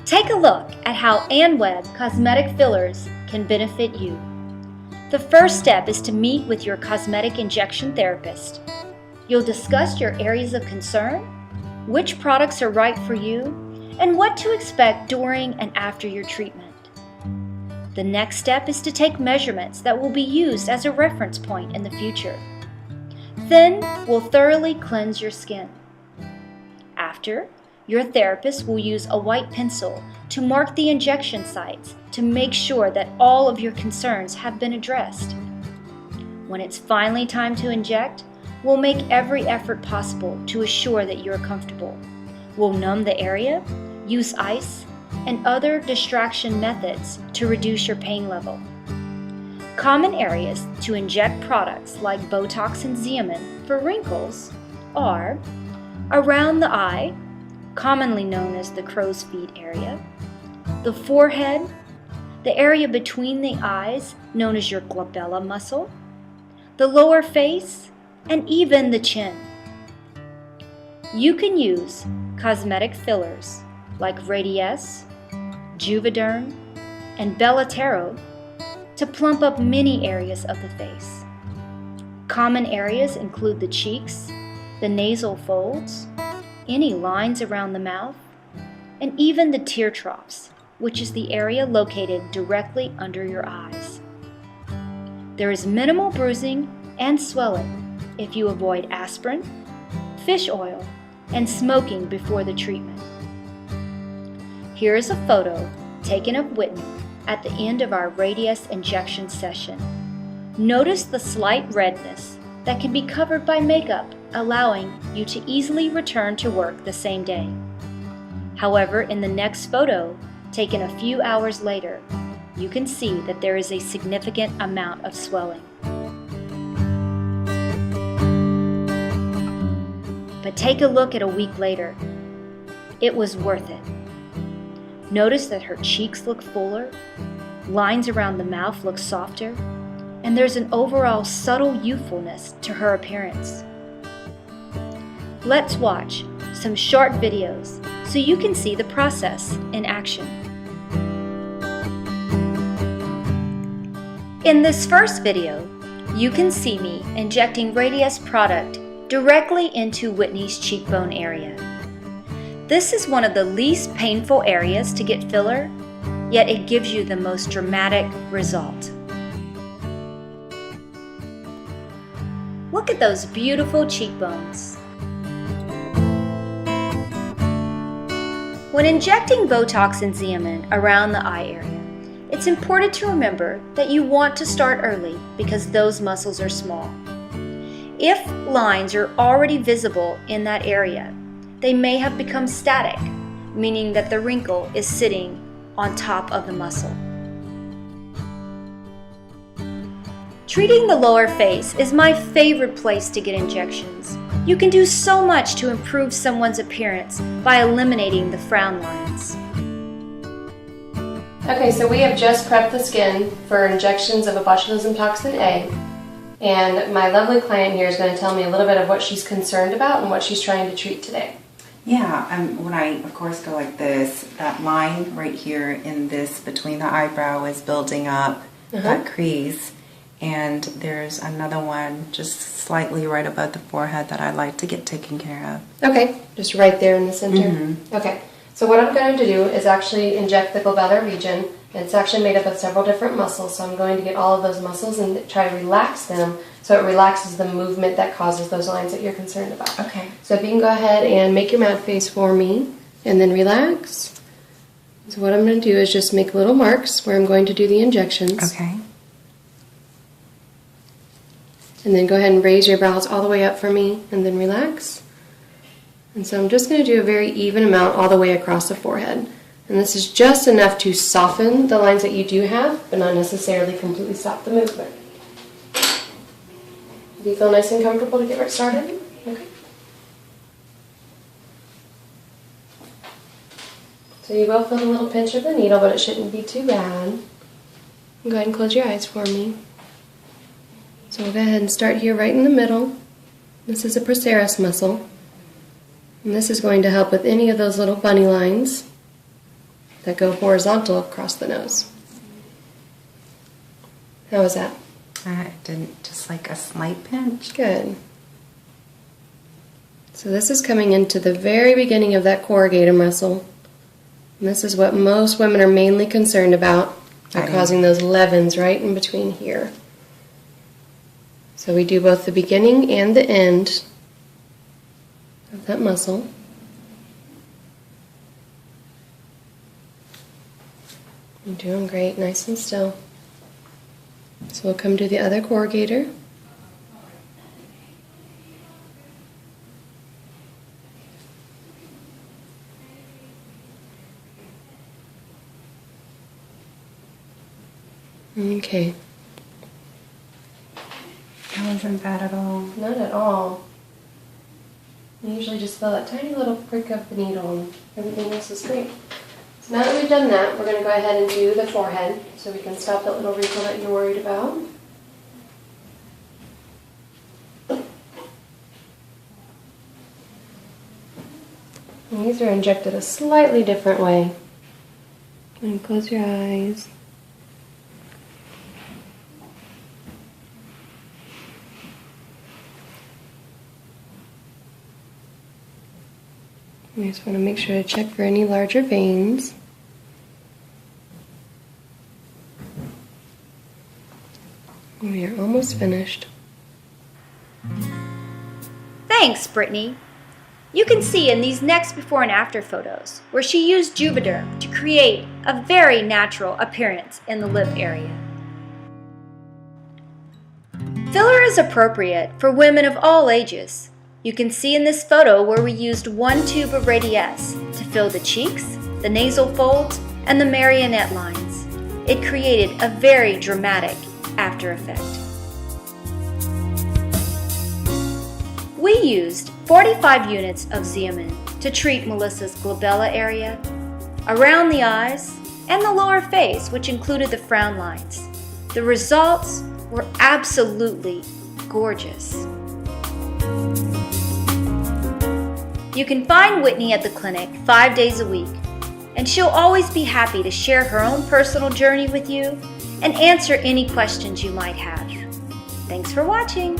Take a look at how Webb cosmetic fillers can benefit you. The first step is to meet with your cosmetic injection therapist. You'll discuss your areas of concern, which products are right for you, and what to expect during and after your treatment. The next step is to take measurements that will be used as a reference point in the future. Then we'll thoroughly cleanse your skin. After, your therapist will use a white pencil to mark the injection sites to make sure that all of your concerns have been addressed. When it's finally time to inject, we'll make every effort possible to assure that you're comfortable. We'll numb the area, use ice, and other distraction methods to reduce your pain level. Common areas to inject products like Botox and Xeomin for wrinkles are around the eye, commonly known as the crow's feet area, the forehead, the area between the eyes, known as your glabella muscle, the lower face, and even the chin. You can use cosmetic fillers like Radiesse, Juvederm, and Bellatero to plump up many areas of the face. Common areas include the cheeks, the nasal folds, any lines around the mouth, and even the tear troughs, which is the area located directly under your eyes. There is minimal bruising and swelling if you avoid aspirin, fish oil, and smoking before the treatment. Here is a photo taken of Whitney at the end of our Radiesse injection session. Notice the slight redness that can be covered by makeup, allowing you to easily return to work the same day. However, in the next photo, taken a few hours later, you can see that there is a significant amount of swelling. But take a look at a week later. It was worth it. Notice that her cheeks look fuller, lines around the mouth look softer, and there's an overall subtle youthfulness to her appearance. Let's watch some short videos so you can see the process in action. In this first video, you can see me injecting Radiesse product directly into Whitney's cheekbone area. This is one of the least painful areas to get filler, yet it gives you the most dramatic result. Look at those beautiful cheekbones. When injecting Botox and Xeomin around the eye area, it's important to remember that you want to start early because those muscles are small. If lines are already visible in that area, they may have become static, meaning that the wrinkle is sitting on top of the muscle. Treating the lower face is my favorite place to get injections. You can do so much to improve someone's appearance by eliminating the frown lines. Okay, so we have just prepped the skin for injections of a botulism toxin A, and my lovely client here is going to tell me a little bit of what she's concerned about and what she's trying to treat today. Yeah, when I, of course, go like this, that line right here in this between the eyebrow is building up, that crease, and there's another one just slightly right above the forehead that I'd like to get taken care of. Okay, just right there in the center? Okay, so what I'm going to do is actually inject the glabellar region. It's actually made up of several different muscles, so I'm going to get all of those muscles and try to relax them so it relaxes the movement that causes those lines that you're concerned about. Okay. So if you can go ahead and make your mouth face for me and then relax. So what I'm going to do is just make little marks where I'm going to do the injections. Okay. And then go ahead and raise your brows all the way up for me and then relax. And so I'm just going to do a very even amount all the way across the forehead. And this is just enough to soften the lines that you do have, but not necessarily completely stop the movement. Do you feel nice and comfortable to get started? Okay. So you will feel a little pinch of the needle, but it shouldn't be too bad. Go ahead and close your eyes for me. So we'll go ahead and start here right in the middle. This is a procerus muscle. And this is going to help with any of those little bunny lines. that go horizontal across the nose. How was that? I didn't, just like a slight pinch. Good. So this is coming into the very beginning of that corrugator muscle. And this is what most women are mainly concerned about, by causing those levens right in between here. So we do both the beginning and the end of that muscle. You're doing great, nice and still. So we'll come to the other corrugator. Okay. That wasn't bad at all. Not at all. You usually just feel that tiny little prick of the needle and everything else is great. So now that we've done that, we're going to go ahead and do the forehead so we can stop that little wrinkle that you're worried about. And these are injected a slightly different way. And close your eyes. We just want to make sure to check for any larger veins. We are almost finished. Thanks, Brittany. You can see in these next before and after photos where she used Juvederm to create a very natural appearance in the lip area. Filler is appropriate for women of all ages. You can see in this photo where we used 1 tube of Radiesse to fill the cheeks, the nasal folds, and the marionette lines. It created a very dramatic after effect. We used 45 units of Xeomin to treat Melissa's glabella area, around the eyes, and the lower face, which included the frown lines. The results were absolutely gorgeous. You can find Whitney at the clinic 5 days a week, and she'll always be happy to share her own personal journey with you and answer any questions you might have. Thanks for watching.